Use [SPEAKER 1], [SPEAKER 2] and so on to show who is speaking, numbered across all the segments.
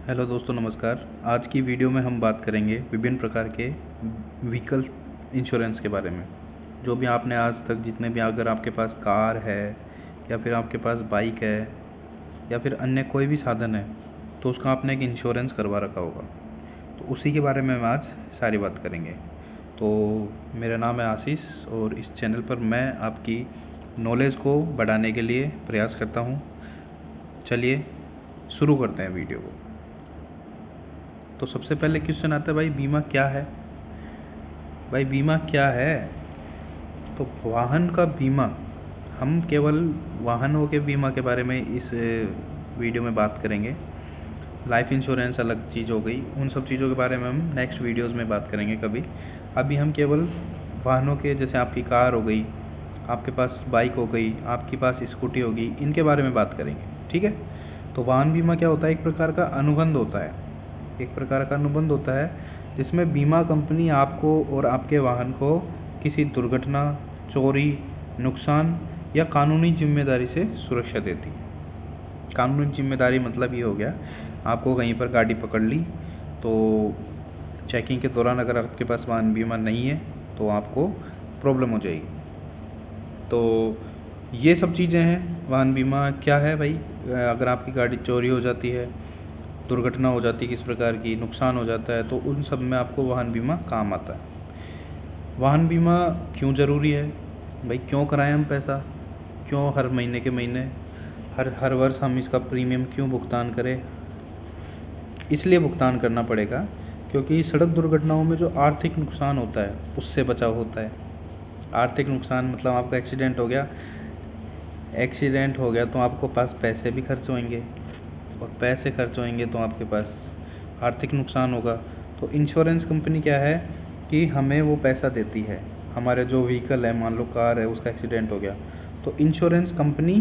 [SPEAKER 1] Hello दोस्तों, नमस्कार। आज की वीडियो में हम बात करेंगे विभिन्न प्रकार के व्हीकल इंश्योरेंस के बारे में। जो भी आपने आज तक जितने भी, अगर आपके पास कार है या फिर आपके पास बाइक है या फिर अन्य कोई भी साधन है तो उसका आपने एक इंश्योरेंस करवा रखा होगा। तो उसी के बारे में हम आज सारी बात करेंगे। तो मेरा नाम है आशीष और इस चैनल पर मैं आपकी नॉलेज को बढ़ाने के लिए प्रयास करता हूँ। चलिए शुरू करते हैं वीडियो को। तो सबसे पहले क्वेश्चन आता है, भाई बीमा क्या है? भाई बीमा क्या है? तो वाहन का बीमा, हम केवल वाहनों के बीमा के बारे में इस वीडियो में बात करेंगे। लाइफ इंश्योरेंस अलग चीज़ हो गई, उन सब चीज़ों के बारे में हम नेक्स्ट वीडियोस में बात करेंगे कभी। अभी हम केवल वाहनों के, जैसे आपकी कार हो गई, आपके पास बाइक हो गई, आपके पास स्कूटी होगी, इनके बारे में बात करेंगे, ठीक है। तो वाहन बीमा क्या होता है? एक प्रकार का अनुबंध होता है, एक प्रकार का अनुबंध होता है जिसमें बीमा कंपनी आपको और आपके वाहन को किसी दुर्घटना, चोरी, नुकसान या कानूनी जिम्मेदारी से सुरक्षा देती है। कानूनी जिम्मेदारी मतलब ये हो गया, आपको कहीं पर गाड़ी पकड़ ली तो चेकिंग के दौरान अगर आपके पास वाहन बीमा नहीं है तो आपको प्रॉब्लम हो जाएगी। तो ये सब चीज़ें हैं। वाहन बीमा क्या है भाई? अगर आपकी गाड़ी चोरी हो जाती है, दुर्घटना हो जाती है, किस प्रकार की नुकसान हो जाता है, तो उन सब में आपको वाहन बीमा काम आता है। वाहन बीमा क्यों ज़रूरी है भाई? क्यों कराएं हम पैसा? क्यों हर महीने के महीने, हर वर्ष हम इसका प्रीमियम क्यों भुगतान करें? इसलिए भुगतान करना पड़ेगा क्योंकि सड़क दुर्घटनाओं में जो आर्थिक नुकसान होता है उससे बचाव होता है। आर्थिक नुकसान मतलब आपका एक्सीडेंट हो गया तो आपको पास पैसे भी खर्च होंगे, और पैसे खर्च होंगे तो आपके पास आर्थिक नुकसान होगा। तो इंश्योरेंस कंपनी क्या है कि हमें वो पैसा देती है। हमारे जो व्हीकल है, मान लो कार है, उसका एक्सीडेंट हो गया तो इंश्योरेंस कंपनी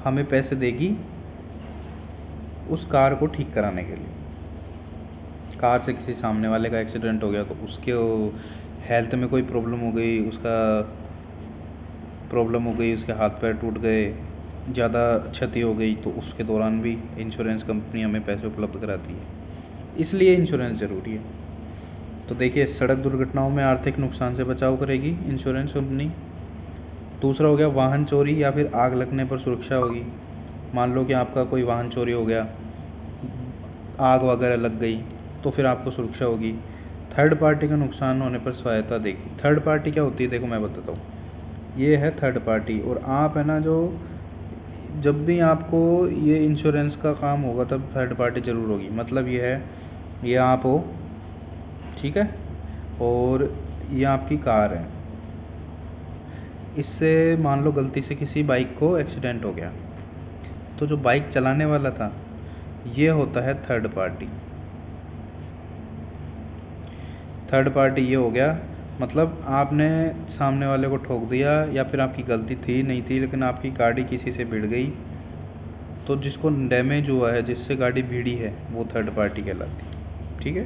[SPEAKER 1] हमें पैसे देगी उस कार को ठीक कराने के लिए। कार से किसी सामने वाले का एक्सीडेंट हो गया तो उसके हेल्थ में कोई प्रॉब्लम हो गई, उसके हाथ पैर टूट गए, ज़्यादा क्षति हो गई, तो उसके दौरान भी इंश्योरेंस कंपनी हमें पैसे उपलब्ध कराती है। इसलिए इंश्योरेंस ज़रूरी है। तो देखिए, सड़क दुर्घटनाओं में आर्थिक नुकसान से बचाव करेगी इंश्योरेंस कंपनी। दूसरा हो गया वाहन चोरी या फिर आग लगने पर सुरक्षा होगी। मान लो कि आपका कोई वाहन चोरी हो गया, आग वगैरह लग गई, तो फिर आपको सुरक्षा होगी। थर्ड पार्टी का नुकसान होने पर सहायता देगी। थर्ड पार्टी क्या होती है? देखो मैं बताता हूँ। ये है थर्ड पार्टी, और आप है ना, जो जब भी आपको ये इंश्योरेंस का काम होगा तब थर्ड पार्टी ज़रूर होगी। मतलब ये है, ये आप हो, ठीक है, और ये आपकी कार है। इससे मान लो गलती से किसी बाइक को एक्सीडेंट हो गया तो जो बाइक चलाने वाला था ये होता है थर्ड पार्टी। थर्ड पार्टी ये हो गया, मतलब आपने सामने वाले को ठोक दिया या फिर आपकी गलती थी नहीं थी लेकिन आपकी गाड़ी किसी से भिड़ गई, तो जिसको डैमेज हुआ है, जिससे गाड़ी भिड़ी है, वो थर्ड पार्टी कहलाती है, ठीक है।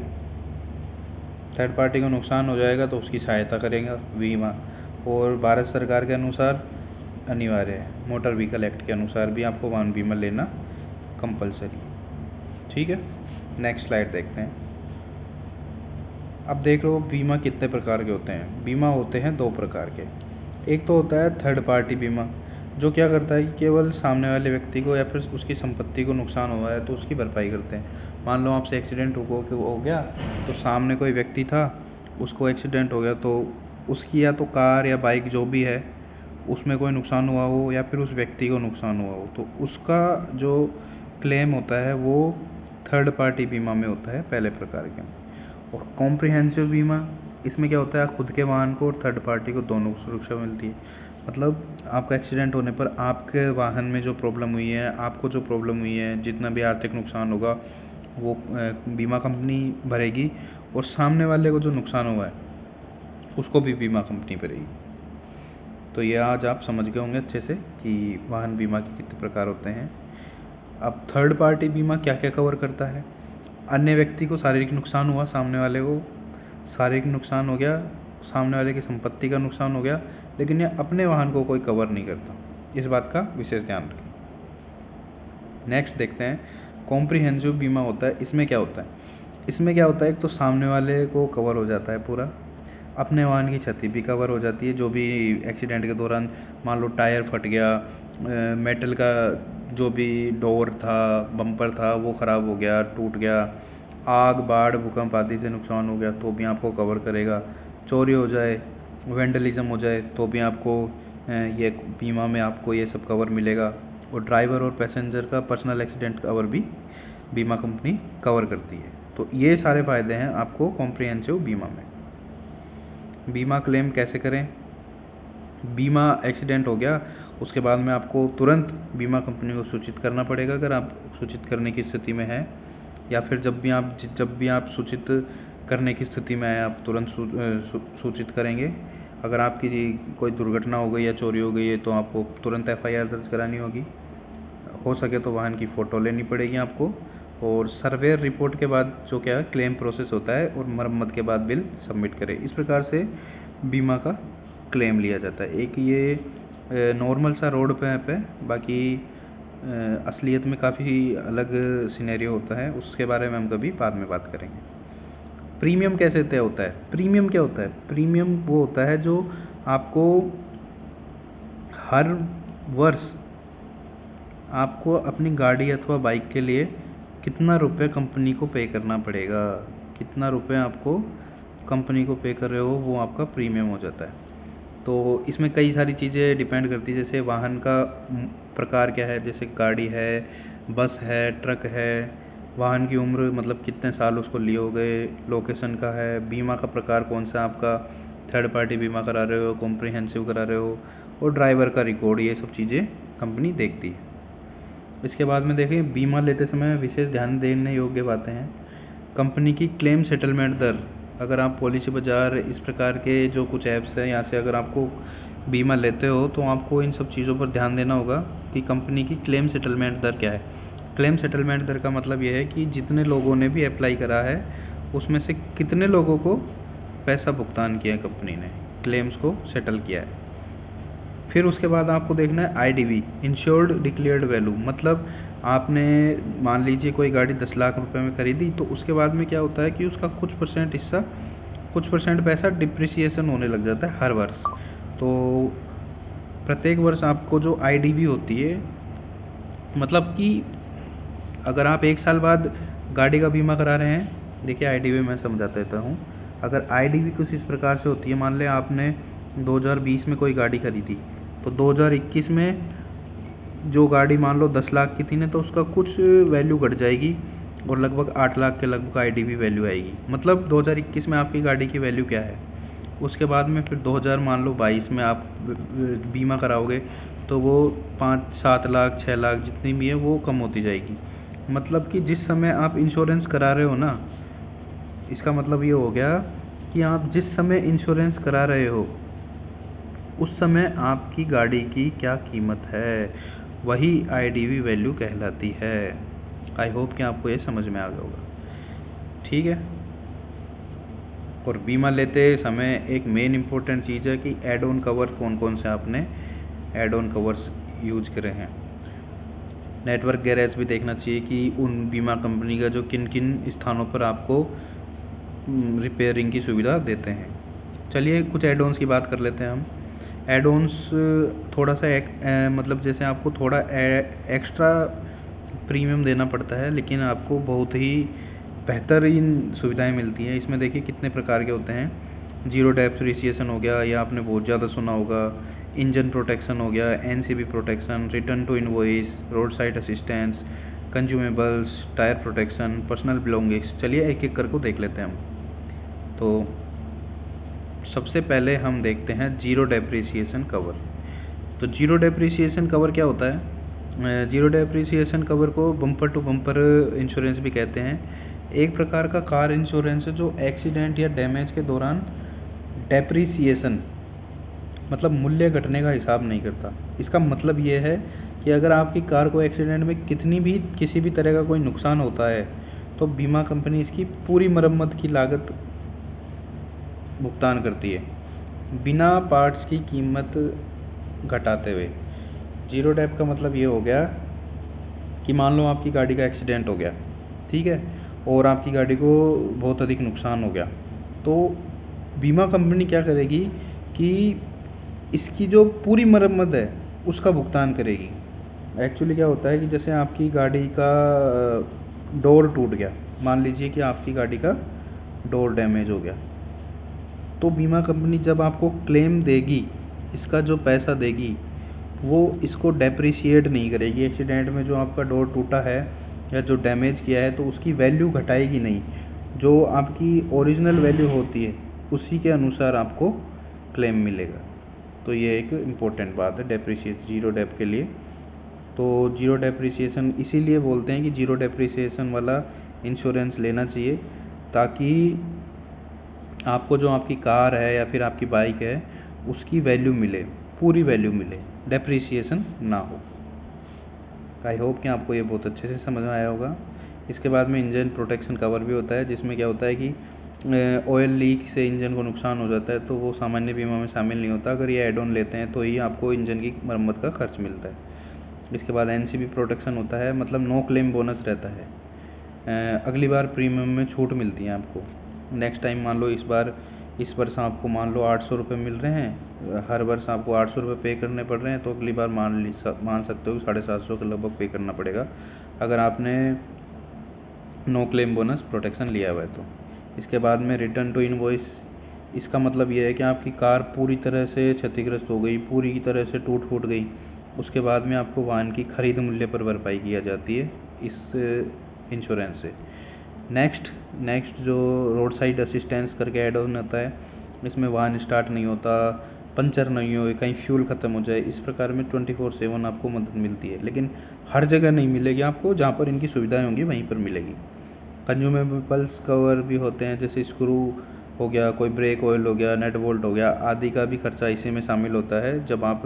[SPEAKER 1] थर्ड पार्टी को नुकसान हो जाएगा तो उसकी सहायता करेगा बीमा, और भारत सरकार के अनुसार अनिवार्य है, मोटर व्हीकल एक्ट के अनुसार भी आपको वाहन बीमा लेना कंपलसरी, ठीक है। नेक्स्ट स्लाइड देखते हैं। अब देख लो बीमा कितने प्रकार के होते हैं। बीमा होते हैं दो प्रकार के। एक तो होता है थर्ड पार्टी बीमा, जो क्या करता है कि केवल सामने वाले व्यक्ति को या फिर उसकी संपत्ति को नुकसान हुआ है तो उसकी भरपाई करते हैं। मान लो आपसे एक्सीडेंट हो गया तो सामने कोई व्यक्ति था, उसको एक्सीडेंट हो गया तो उसकी या तो कार या बाइक जो भी है उसमें कोई नुकसान हुआ हो या फिर उस व्यक्ति को नुकसान हुआ हो, तो उसका जो क्लेम होता है वो थर्ड पार्टी बीमा में होता है, पहले प्रकार के। और कॉम्प्रिहेंसिव बीमा, इसमें क्या होता है, खुद के वाहन को और थर्ड पार्टी को दोनों को सुरक्षा मिलती है। मतलब आपका एक्सीडेंट होने पर आपके वाहन में जो प्रॉब्लम हुई है, आपको जो प्रॉब्लम हुई है, जितना भी आर्थिक नुकसान होगा वो बीमा कंपनी भरेगी, और सामने वाले को जो नुकसान हुआ है उसको भी बीमा कंपनी भरेगी। तो ये आज आप समझ गए होंगे अच्छे से कि वाहन बीमा के कितने प्रकार होते हैं। अब थर्ड पार्टी बीमा क्या क्या कवर करता है? अन्य व्यक्ति को शारीरिक नुकसान हुआ, सामने वाले को शारीरिक नुकसान हो गया, सामने वाले की संपत्ति का नुकसान हो गया, लेकिन ये अपने वाहन को कोई कवर नहीं करता। इस बात का विशेष ध्यान रखें। नेक्स्ट देखते हैं कॉम्प्रिहेंसिव बीमा होता है, इसमें क्या होता है, एक तो सामने वाले को कवर हो जाता है पूरा, अपने वाहन की क्षति भी कवर हो जाती है, जो भी एक्सीडेंट के दौरान मान लो टायर फट गया, मेटल का जो भी डोर था, बम्पर था, वो ख़राब हो गया, टूट गया, आग, बाढ़, भूकंप आदि से नुकसान हो गया तो भी आपको कवर करेगा। चोरी हो जाए, वेंडलिज्म हो जाए तो भी आपको ये बीमा में आपको ये सब कवर मिलेगा। और ड्राइवर और पैसेंजर का पर्सनल एक्सीडेंट कवर भी बीमा कंपनी कवर करती है। तो ये सारे फ़ायदे हैं आपको कॉम्प्रिहेंसिव बीमा में। बीमा क्लेम कैसे करें? बीमा एक्सीडेंट हो गया, उसके बाद में आपको तुरंत बीमा कंपनी को सूचित करना पड़ेगा अगर आप सूचित करने की स्थिति में हैं, या फिर जब भी आप सूचित करने की स्थिति में आए आप तुरंत सूचित करेंगे। अगर आपकी कोई दुर्घटना हो गई या चोरी हो गई है तो आपको तुरंत FIR दर्ज करानी होगी। हो सके तो वाहन की फ़ोटो लेनी पड़ेगी आपको, और सर्वेयर रिपोर्ट के बाद जो क्या क्लेम प्रोसेस होता है, और मरम्मत के बाद बिल सबमिट करें। इस प्रकार से बीमा का क्लेम लिया जाता है। एक ये नॉर्मल सा रोड मैप है, बाकी असलियत में काफ़ी अलग सिनेरियो होता है, उसके बारे में हम कभी बाद में बात करेंगे। प्रीमियम कैसे तय होता है? प्रीमियम क्या होता है? प्रीमियम वो होता है जो आपको हर वर्ष आपको अपनी गाड़ी अथवा बाइक के लिए कितना रुपए कंपनी को पे करना पड़ेगा, कितना रुपए आपको कंपनी को पे कर रहे हो, वो आपका प्रीमियम हो जाता है। तो इसमें कई सारी चीज़ें डिपेंड करती है, जैसे वाहन का प्रकार क्या है, जैसे गाड़ी है, बस है, ट्रक है, वाहन की उम्र मतलब कितने साल उसको लिए हो गए, लोकेशन का है, बीमा का प्रकार कौन सा आपका, थर्ड पार्टी बीमा करा रहे हो, कॉम्प्रिहेंसिव करा रहे हो, और ड्राइवर का रिकॉर्ड, ये सब चीज़ें कंपनी देखती है। इसके बाद में देखें, बीमा लेते समय विशेष ध्यान देने योग्य बातें हैं। कंपनी की क्लेम सेटलमेंट दर, अगर आप पॉलिसी बाजार इस प्रकार के जो कुछ ऐप्स हैं, यहाँ से अगर आपको बीमा लेते हो तो आपको इन सब चीज़ों पर ध्यान देना होगा कि कंपनी की क्लेम सेटलमेंट दर क्या है। क्लेम सेटलमेंट दर का मतलब ये है कि जितने लोगों ने भी अप्लाई करा है उसमें से कितने लोगों को पैसा भुगतान किया है कंपनी ने, क्लेम्स को सेटल किया है। फिर उसके बाद आपको देखना है IDV, इंश्योर्ड डिक्लेयर्ड वैल्यू, मतलब आपने मान लीजिए कोई गाड़ी 10 लाख रुपए में खरीदी, तो उसके बाद में क्या होता है कि उसका कुछ परसेंट हिस्सा, कुछ परसेंट पैसा डिप्रिसिएशन होने लग जाता है हर वर्ष। तो प्रत्येक वर्ष आपको जो IDV होती है, मतलब कि अगर आप 1 साल बाद गाड़ी का बीमा करा रहे हैं, देखिए IDV मैं समझा देता हूँ। अगर IDV कुछ इस प्रकार से होती है, मान लें आपने 2020 में कोई गाड़ी खरीदी, तो 2021 में जो गाड़ी मान लो 10 लाख की थी ना, तो उसका कुछ वैल्यू घट जाएगी और लगभग 8 लाख के लगभग IDV वैल्यू आएगी। मतलब 2021 में आपकी गाड़ी की वैल्यू क्या है, उसके बाद में फिर 2022 में आप बीमा कराओगे तो वो 5-7 लाख 6 लाख जितनी भी है वो कम होती जाएगी। मतलब कि जिस समय आप इंश्योरेंस करा रहे हो ना, इसका मतलब ये हो गया कि आप जिस समय इंश्योरेंस करा रहे हो उस समय आपकी गाड़ी की क्या कीमत है, वही IDV वैल्यू कहलाती है। आई होप कि आपको ये समझ में आ गया होगा, ठीक है। और बीमा लेते समय एक मेन इम्पोर्टेंट चीज़ है कि एड ऑन कवर कौन कौन से आपने एड ऑन कवर्स यूज करे हैं। नेटवर्क गैरेज भी देखना चाहिए कि उन बीमा कंपनी का जो किन किन स्थानों पर आपको रिपेयरिंग की सुविधा देते हैं। चलिए कुछ एड ऑन्स की बात कर लेते हैं हम। एड ऑन्स थोड़ा सा मतलब जैसे आपको थोड़ा एक्स्ट्रा प्रीमियम देना पड़ता है, लेकिन आपको बहुत ही बेहतरीन सुविधाएं मिलती हैं। इसमें देखिए कितने प्रकार के होते हैं। जीरो डेप्रिसिएशन हो गया, या आपने बहुत ज़्यादा सुना होगा, इंजन प्रोटेक्शन हो गया, NCB protection, return to invoice, road side assistance, consumables, tyre protection, personal belongings. चलिए एक एक करके देख लेते हैं हम। तो सबसे पहले हम देखते हैं जीरो डेप्रिसिएशन कवर। तो जीरो डेप्रिसिएशन कवर क्या होता है? जीरो डेप्रिसिएशन कवर को बम्पर टू बम्पर इंश्योरेंस भी कहते हैं। एक प्रकार का कार इंश्योरेंस है जो एक्सीडेंट या डैमेज के दौरान डेप्रिसिएशन मतलब मूल्य घटने का हिसाब नहीं करता। इसका मतलब ये है कि अगर आपकी कार को एक्सीडेंट में किसी भी तरह का कोई नुकसान होता है तो बीमा कंपनी इसकी पूरी मरम्मत की लागत भुगतान करती है बिना पार्ट्स की कीमत घटाते हुए। जीरो डेप का मतलब ये हो गया कि मान लो आपकी गाड़ी का एक्सीडेंट हो गया, ठीक है, और आपकी गाड़ी को बहुत अधिक नुकसान हो गया, तो बीमा कंपनी क्या करेगी कि इसकी जो पूरी मरम्मत है उसका भुगतान करेगी। एक्चुअली क्या होता है कि जैसे आपकी गाड़ी का डोर टूट गया, मान लीजिए कि आपकी गाड़ी का डोर डैमेज हो गया, तो बीमा कंपनी जब आपको क्लेम देगी, इसका जो पैसा देगी वो इसको डेप्रिशिएट नहीं करेगी। एक्सीडेंट में जो आपका डोर टूटा है या जो डैमेज किया है तो उसकी वैल्यू घटाएगी नहीं, जो आपकी ओरिजिनल वैल्यू होती है उसी के अनुसार आपको क्लेम मिलेगा। तो ये एक इम्पोर्टेंट बात है डेप्रिशिएशन जीरो डेप के लिए। तो जीरो डेप्रिसिएशन इसीलिए बोलते हैं कि जीरो डेप्रिसिएशन वाला इंश्योरेंस लेना चाहिए, ताकि आपको जो आपकी कार है या फिर आपकी बाइक है उसकी वैल्यू मिले, पूरी वैल्यू मिले, डेप्रिसिएशन ना हो। आई होप कि आपको ये बहुत अच्छे से समझ में आया होगा। इसके बाद में इंजन प्रोटेक्शन कवर भी होता है, जिसमें क्या होता है कि ऑयल लीक से इंजन को नुकसान हो जाता है तो वो सामान्य बीमा में शामिल नहीं होता। अगर ये एड ऑन लेते हैं तो ही आपको इंजन की मरम्मत का खर्च मिलता है। इसके बाद एनसीबी प्रोटेक्शन होता है, मतलब नो क्लेम बोनस रहता है। अगली बार प्रीमियम में छूट मिलती है आपको। नेक्स्ट टाइम मान लो इस वर्ष आपको मान लो 800 रुपये मिल रहे हैं, हर वर्ष आपको 800 रुपये पे करने पड़ रहे हैं, तो अगली बार मान सकते हो कि 750 के लगभग पे करना पड़ेगा अगर आपने नो क्लेम बोनस प्रोटेक्शन लिया हुआ है तो। इसके बाद में रिटर्न टू इनवॉइस, इसका मतलब ये है कि आपकी कार पूरी तरह से क्षतिग्रस्त हो गई, पूरी तरह से टूट फूट गई, उसके बाद में आपको वाहन की खरीद मूल्य पर भरपाई किया जाती है इस इंश्योरेंस से। नेक्स्ट जो रोड साइड असिस्टेंस करके ऐड ऑन होता है, इसमें वाहन स्टार्ट नहीं होता, पंचर नहीं हो, कहीं फ्यूल ख़त्म हो जाए, इस प्रकार में 24/7 आपको मदद मिलती है। लेकिन हर जगह नहीं मिलेगी आपको, जहाँ पर इनकी सुविधाएं होंगी वहीं पर मिलेगी। कंज्यूमेबल्स कवर भी होते हैं, जैसे स्क्रू हो गया, कोई ब्रेक ऑयल हो गया, नट बोल्ट हो गया, आदि का भी खर्चा इसी में शामिल होता है जब आप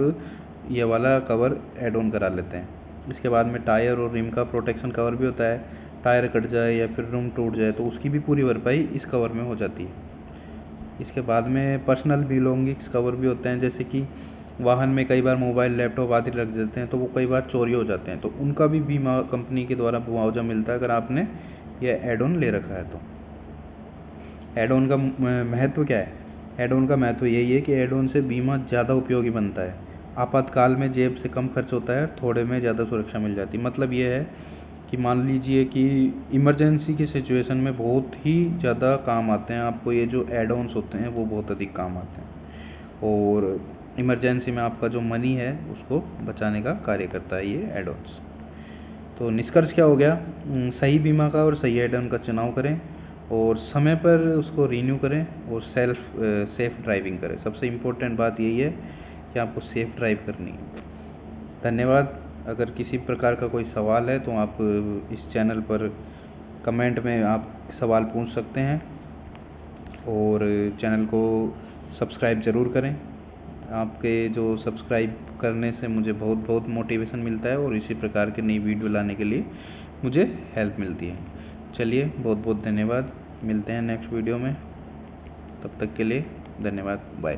[SPEAKER 1] ये वाला कवर ऐड ऑन करा लेते हैं। इसके बाद में टायर और रिम का प्रोटेक्शन कवर भी होता है, टायर कट जाए या फिर रिम टूट जाए तो उसकी भी पूरी भरपाई इस कवर में हो जाती है। इसके बाद में पर्सनल बिलोंगिंग्स कवर भी होते हैं, जैसे कि वाहन में कई बार मोबाइल, लैपटॉप आदि रख देते हैं तो वो कई बार चोरी हो जाते हैं, तो उनका भी बीमा कंपनी के द्वारा मुआवजा मिलता है अगर आपने यह ऐड ऑन ले रखा है तो। ऐड ऑन का महत्व क्या है? ऐड ऑन का महत्व यही है कि ऐड ऑन से बीमा ज़्यादा उपयोगी बनता है। आपातकाल में जेब से कम खर्च होता है, थोड़े में ज़्यादा सुरक्षा मिल जाती है। मतलब ये है कि मान लीजिए कि इमरजेंसी की सिचुएशन में बहुत ही ज़्यादा काम आते हैं आपको, ये जो ऐड ऑन्स होते हैं वो बहुत अधिक काम आते हैं, और इमरजेंसी में आपका जो मनी है उसको बचाने का कार्य करता है ये ऐड ऑन्स। तो निष्कर्ष क्या हो गया? सही बीमा का और सही ऐड ऑन का चुनाव करें और समय पर उसको रीन्यू करें और सेफ ड्राइविंग करें। सबसे इम्पोर्टेंट बात यही है कि आपको सेफ ड्राइव करनी है। धन्यवाद। अगर किसी प्रकार का कोई सवाल है तो आप इस चैनल पर कमेंट में आप सवाल पूछ सकते हैं, और चैनल को सब्सक्राइब ज़रूर करें। आपके जो सब्सक्राइब करने से मुझे बहुत बहुत मोटिवेशन मिलता है और इसी प्रकार की नई वीडियो लाने के लिए मुझे हेल्प मिलती है। चलिए, बहुत बहुत धन्यवाद। मिलते हैं नेक्स्ट वीडियो में, तब तक के लिए धन्यवाद। बाय।